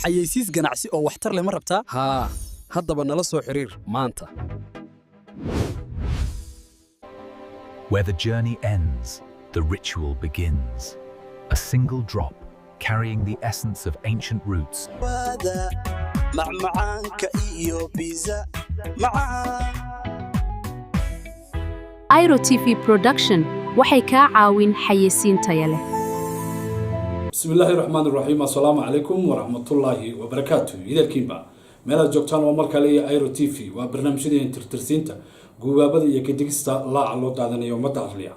xayeysiis ganacsi oo waxtar leh ma rabtaa? haa haddaba nala soo xiriir maanta. Where the journey ends, the ritual begins. A single drop, carrying the essence of ancient roots. Airo TV Production waxay ka caawin xayeysiin tayo leh. Bismillahir Rahmanir Rahim. Assalamu alaykum wa rahmatullahi wa barakatuh. Idilkiinba meelaha joogtaan waa mar kale Airo TV waa barnaamijyada tirtirsiinta guubaabada iyo kadigista la loo daadanayo ummadda Afrika.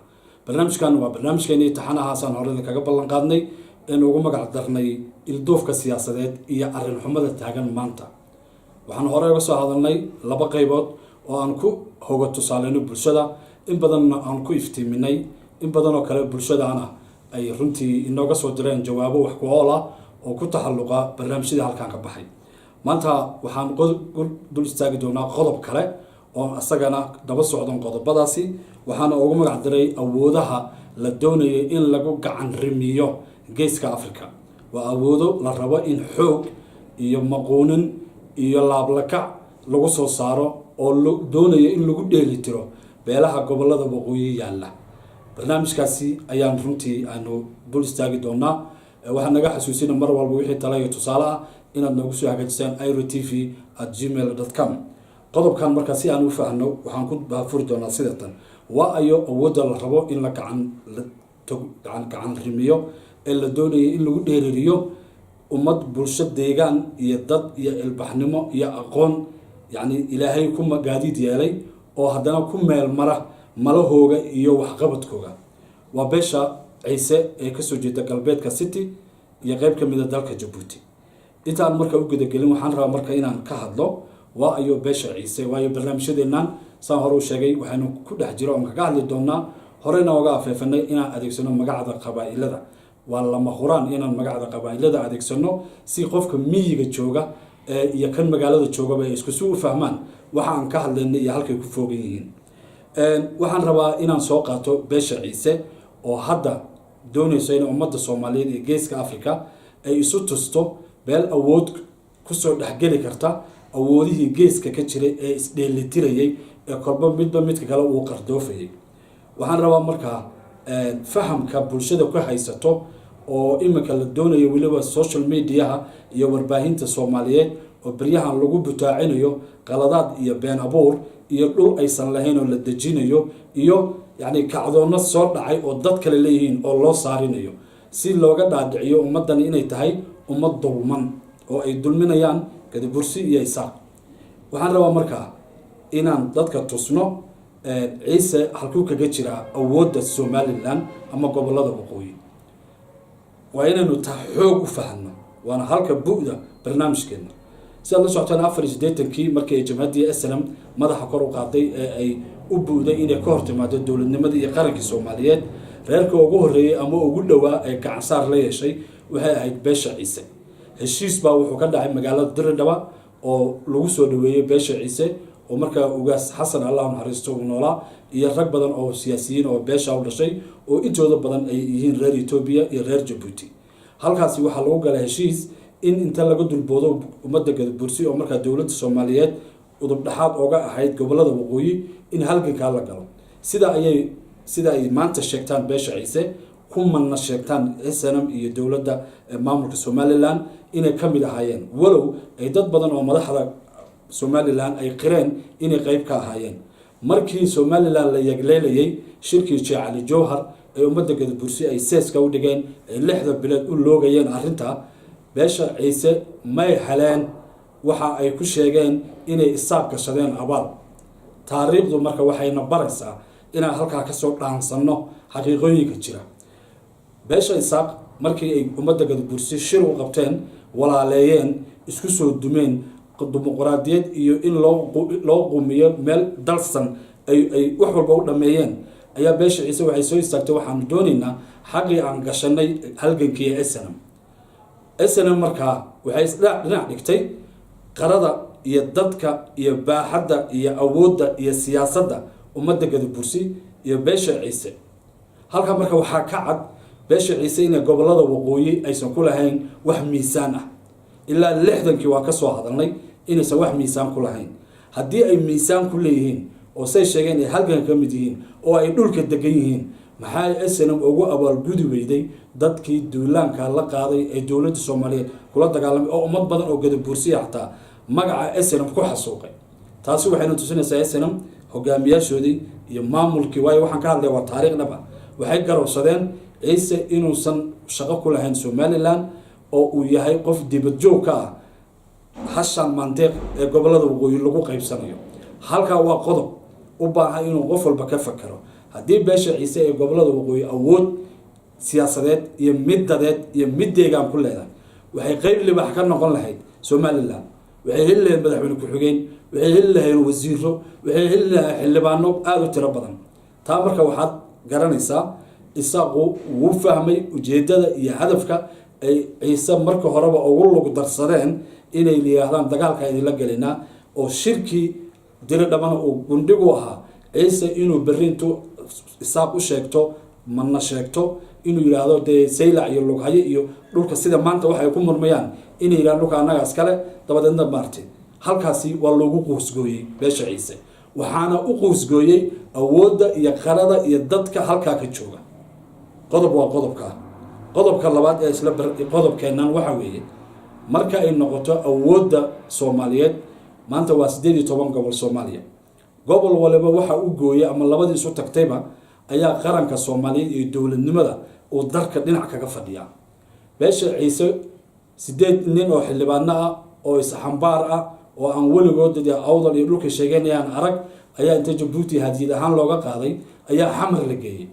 barnaamijkan waa barnaamijkeeni taxanaha san horada kaga ballan qaadnay in ugu magac darnay ildoofka siyaasadeed iyo arrin xumada taagan maanta. waxaan hore uga soo hadalnay laba qaybood oo aan ku hoga tusaaleyno bulshada in badan aan ku iftiiminay in badan oo kale bulshadaana ay runtii inooga soo direen jawaabo wax ku ool ah oo ku taxalluqa barnaamijyada halkan ka baxay. maanta waxaan dul istaagi doonaa qodob kale oo asagana daba socdon qodobadaasi waxaana ugu magac daray awoodaha la doonayo in lagu gacan rimiyo geeska Afrika. waa awoodo la rabo in xoog iyo maquunin iyo laablakac lagu soo saaro oo la doonayo in lagu dheelitiro beelaha gobolada waqooyi yaala. barnaamijkaasi ayaan runtii aanu dul istaagi doonaa. waxaan naga xasuusinaa mar walba wixii talo iyo tusaale ah inaad nagu soo hagaajisaan airotv@gmail.com. qodobkan marka si aan u faahno waxaan ku baafuri doonaa sida tan. waa ayo awoodda la rabo in la gacan rimiyo ee la doonayo in lagu dheeririyo ummad bulsho deegaan iyo dad iyo ilbaxnimo iyo aqoon yani ilaahay ku magaadiid yeelay oo haddana ku meel mara malahooga iyo waxqabadkooga. waa beesha ciise ee ka soo jeeda galbeedka city iyo qayb ka mid ah dalka Djibouti. intaan marka u gudagelin waxaan rabaa marka inaan ka hadlo waa ayo beesha ciise waayo barnaamijyadeenan saan hore u sheegay waxaanu ku dhex jiro oo kaga hadli doonaa horena uga afeefanay inaan adeegsano magacada qabaa'ilada. waa lama huraan inaan magacada qabaa'ilada adeegsano si qofka miyiga jooga iyo kan magaalada joogaba ay isku soo fahmaan waxa aan ka hadlaynay iyo halkay ku foogan yihiin. waxaan rabaa inaan soo qaato beesha ciise oo hadda doonayso in ummadda Soomaaliyeed ee geeska Afrika ay isu tusto beel awood ku soo dhaxgali karta awoodihii geeska ka jiray ee isdheelitirayay ee korba midba midka kale uu qardoofayay. waxaan rabaa marka fahamka bulshada ku haysato oo imika la doonayo waliba social media iyo warbaahinta Soomaaliyeed oo baryahan lagu butaacinayo qaladaad iyo been abuur iyo dhul aysan lahayn oo la dejinayo iyo yani kacdoona soo dhacay oo dad kale leeyihiin oo loo saarinayo si looga dhaadhiciyo ummadan inay tahay ummad dulman oo ay dulminayaan Gadabursi iyo Isaaq. waxaan rabaa marka inaan dadka tusno ciise halkuu kaga jira awoodda Somaliland ama gobolada waqooyi. waa inaynu xoog u fahanno waana halka buuda barnaamijkeena. si aad la socotaan 48kii markii ay jamhadii SNM madaxa kor u qaaday ee ay u buuday inay ka hortimaado dowladnimada iyo qaranka Soomaaliyeed reerka ugu horeeyay ama ugu dhawaa ee gacan saar la yeeshay waxay ahayd beesha ciise. heshiis baa wuxuu ka dhacay magaalada Diridhaba oo lagu soo dhaweeyay beesha ciise oo markaa ugaas Xasan Allah naxariisto uu noolaa iyo rag badan oo siyaasiyiin oo beesha u dhashay oo intooda badan ay yihiin reer Ethiopia iyo reer Djibouti. halkaasi waxa lagu galay heshiis in inta laga dulboodo ummadda Gadabursi oo markaa dawladda Soomaaliyeed udub dhaxaad ooga ahayd gobolada waqooyi in halganka la galo. sida ay maanta sheegtaan beesha ciise kumana sheegtaan SNM iyo dawladda maamulka Somaliland inay kamid ahaayeen walow ay dad badan oo madaxda Somaliland ay qireen inay qayb ka ahaayeen. markii Somaliland la yagleelayay shirkii Sheikh Ali Jawhar ee ummadda Gadabursi ay seeska u dhigeen ay 6 bilood u loogayeen arrinta beesha ciise may haleen waxa ay ku sheegeen inay isaaq gashadeen abaal. taariikhdu marka waxayna baraysaa inaan halka ka soo dhaansano xaqiiqooyinka jira. beesha isaaq markii ay ummadda Gadabursi shir u qabteen walaaleeyeen isku soo dumeen dimuqraadiyad iyo in loo qumiyo meel dalsan ay wax walba u dhameeyeen ayaa beesha ciise waxay soo istaagtay waxaan doonaynaa xaqii aan gashanay halgankii SNM markaa waxay dhinac dhigtay qarada iyo dadka iyo baaxadda iyo awoodda iyo siyaasadda ummadda Gadabursi iyo beesha ciise. halka marka waxaa ka cad beesha ciise in gobolada waqooyi aysan ku lahayn wax miisaan ah ilaa 60kii waa ka soo hadalnay inaysan wax miisaan ku lahayn haddii ay miisaan ku leeyihiin oo say sheegeen ay halgan ka mid yihiin oo ay dhulka degan yihiin maxaa SNM ugu abaalgudi weyday dadkii duulaanka la qaaday ee dowladda Soomaaliyeed kula dagaalamay oo ummad badan oo gadabuursiya xataa magaca SNM ku xasuuqay taasi waxayna tusinaysaa SNM hogaamiyaashoodii iyo maamulkii waayo waxaan ka hadlay waa taariikhdaba waxay garowsadeen ciise inuusan shaqo ku lahayn Somaliland oo uu yahay qof dibad joog ka ah hashan mandeeq ee gobolada waqooyi lagu qaybsanayo halka waa qodob u baahan inuu qof walba ka fakaro haddii beesha ciise ee gobolada waqooyi awood siyaasadeed iyo mid dadeed iyo mid deegaan ku leedahay waxay qayb libax ka noqon lahayd Somaliland waxay heli lahayd madaxweyne ku-xigeen waxay heli lahayd wasiiro waxay heli lahayd xildhibaano aad u tiro badan taa marka waxaad garanaysaa isaaqu wuu fahmay ujeedada iyo hadafka ay ciise marka horeba ugu lug darsadeen inay yiraahdaan dagaalka ay la galinaa oo shirki dira dhamana uu gundhigu ahaa ciise inuu berintu isaaq u sheegto manna sheegto inuu yiraahdo sayla iyo lughaye iyo dhulka sida maanta waxay ku murmayaan inay yiraahdaan dhulka anaga iskale dabadeedna maartay halkaasi waa loogu qoosgooyay beesha ciise waxaana u qoosgooyay awoodda iyo qarada iyo dadka halka ka jooga qodob waa qodobka labaad ee isla qodobkeenan waxa weeye marka ay noqoto awoodda Soomaaliyeed maanta waa 18 gobol Soomaaliya gobol waliba waxa uu gooyay ama labadii isu tagtayba ayaa qaranka Soomaaliyeed iyo dowladnimada oo dalka dhinac kaga fadhiya beesha ciise 8 nin oo xildhibaano ah oo isxambaar ah oo aan waligood awdal iyo dhulka sheeganayaan arag ayaa inta Djibouti hadiyad ahaan looga qaaday ayaa xamar la geeyay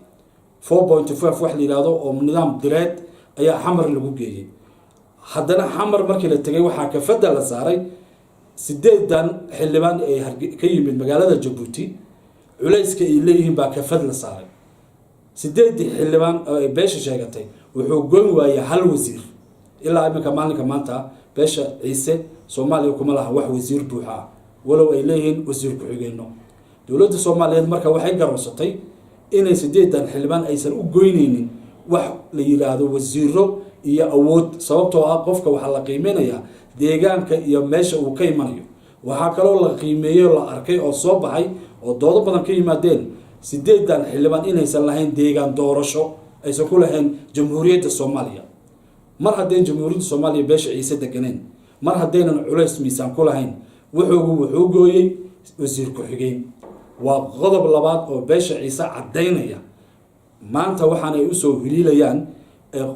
4.5 wax la yiraahdo oo nidaam direed ayaa xamar lagu geeyay haddana xamar markii la tagay waxaa ka fadal la saaray 8 xildhibaan ay ka yimid magaalada Djibouti culayska ay leeyihiin baa ka fadal la saaray 8 xildhibaan ay beesha sheegatay wuxuu goyn waayay hal wasiir ilaa imika maalinka maanta beesha ciise Soomaaliya kuma laha wax wasiir buuxa walow ay leeyihiin wasiir ku-xigeenno dowladda Soomaaliyeed marka waxay garowsatay inay 8 xildhibaan aysan u goynaynin wax la yiraahdo wasiiro iyo awood sababtoo ah qofka waxa la qiimeeyaa deegaanka iyo meesha uu ka imanayo waxa kale oo la qiimeeyo la arkay oo soo baxay oo doodo badan ka yimaadeen 8 xildhibaan inaysan lahayn deegaan doorasho aysan ku lahayn jamhuuriyadda Soomaaliya mar haddii jamhuuriyadda Soomaaliya beesha ciise deganeen mar haddaynan culays miisaan ku lahayn wuxuu gooyay wasiir ku-xigeen waa qodob labaad oo beesha ciise cadeynaya maanta waxaan ay u soo hiliilayaan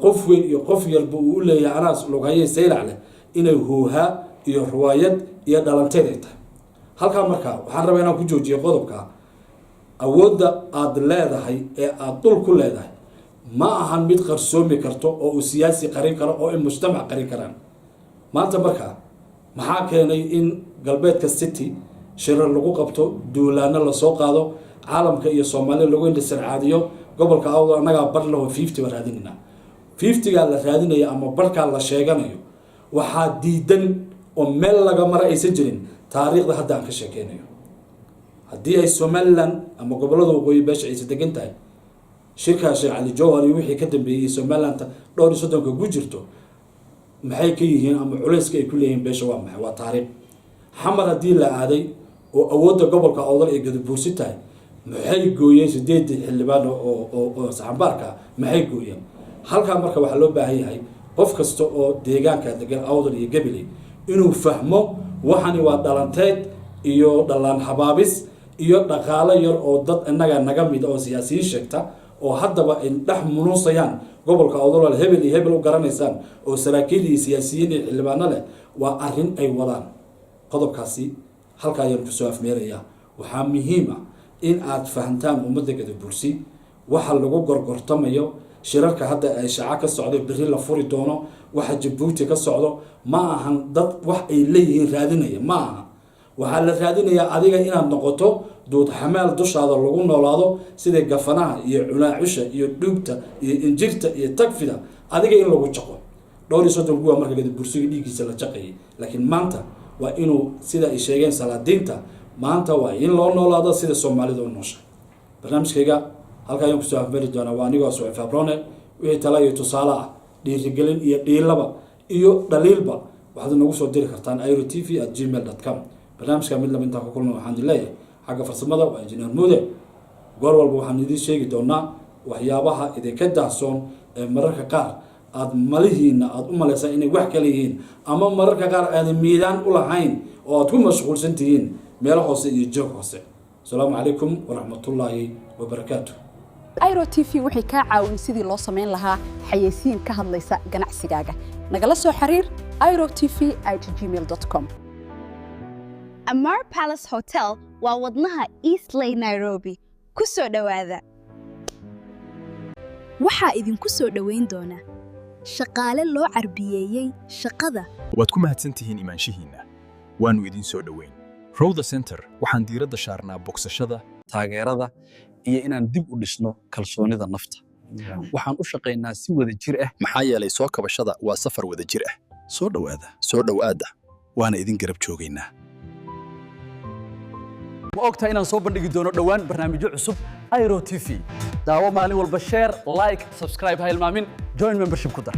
qof weyn iyo qof yarba uu leeyahay anaas lughaye saylac leh inay hooha iyo riwaayad iyo dhalanteed ay tahay halka marka waxaan rabaa inaan ku joojiyo qodobka awoodda aad leedahay ee aad dhul ku leedahay ma ahan mid qarsoomi karto oo uu siyaasi qarin karo oo in mujtamac qarin karaan maanta marka maxaa keenay in galbeedka city shirar lagu qabto duulaano la soo qaado caalamka iyo Soomaaliya lagu indhisan caadiyo gobolka awdal anaga bar laho 50 raadinina 50ga la raadinayo ama barka la sheeganayo waxa diidan oo meel laga mara aysan jirin taariikhda hadda aan ka sheekeynayo haddii ay Somaliland ama gobolada waqooyi beesha ay degan tahay shirka Sheekh Ali Jawhari wixii ka dambeeyay Somaliland dhowr iyo 30 ku jirto maxay ka yihiin ama culayska ay ku leeyihiin beesha waa maxay waa taariikh xamar haddii la aaday oo awoodda gobolka awdal ay gadabuursi tahay maxay gooyeen 8 xildhibaan oo saxambaarka maxay gooyeen halka marka waxa loo baahan yahay qof kasta oo deegaanka degan awdal iyo gabiley inuu fahmo waxani waa dhalanteed iyo dhalaan habaabis iyo dhaqaale yar oo dad inaga naga mid oo siyaasiyiin sheegta oo haddaba ay dhex munuusayaan gobolka awdal hebel iyo hebel u garanaysaan oo saraakiil iyo siyaasiyiin iyo xildhibaano leh waa arrin ay wadaan qodobkaasi halka ayaan ku soo afmeerayaa waxaa muhiim ah in aad fahantaan ummadda gadabuursi waxa lagu gorgortamayo shirarka hadda ay shaaca ka socdo bari la furi doono waxa Djibouti ka socdo ma ahan dad wax ay leeyihiin raadinaya ma aha waxa la raadinayaa adiga inaad noqoto dood xamaal dushaada lagu noolaado sida gafanaha iyo culaacusha iyo dhugta iyo injirta iyo tagfida adiga in lagu jaqo dhowr iyo 30 kuwa marka gadabuursiga dhiigiisa la jaqay laakiin maanta waa inuu sida ay sheegeen salaadiinta maanta waa in loo noolaado sida Soomaalida u nooshay barnaamijkayga halka ayaan ku soo afmeeri doonaa waa anigoo Suufi Abrone wixii tala iyo tusaale ah dhiirigelin iyo dhiilaba iyo dhaliilba waxaad nagu soo diri kartaan airotv@gmail.com barnaamijka mid laba intaa ku kulma waxaan leeyahay xagga farsamada waa injineer Muude goor walba waxaan idin sheegi doonaa waxyaabaha idinka daahsoon ee mararka qaar aad malihiina aad u maleysaan inay wax kale yihiin ama mararka qaar aad miidaan u lahayn oo aad ku mashquulsan tihiin meelo hoose iyo joog hoose asalaamu calaykum waraxmatullaahi wabarakaatuh Airo TV waxay ka caawin sidii loo sameyn lahaa xayeysiin ka hadlaysa ganacsigaaga nagala soo xiriir airotv@gmail.com Amar Palace Hotel waa wadnaha Eastley Nairobi ku soo dhawaada waxaa idinku soo dhaweyn doona shaqaale loo carbiyeeyay shaqada waad ku mahadsantihiin imaanshihiinna waanu idin soo dhaweyn Rowda Center waxaan diiradda saarnaa bogsashada taageerada iyo inaan dib u dhisno kalsoonida nafta waxaan u shaqaynaa si wada jir ah maxaa yeelay soo kabashada waa safar wada jir ah soo dhawaada waana idin garab joogaynaa ma ogtahay inaan soo bandhigi doono dhawaan barnaamijyo cusub Airo TV daawo maalin walba share like subscribe ha ilmaamin join membership ku dar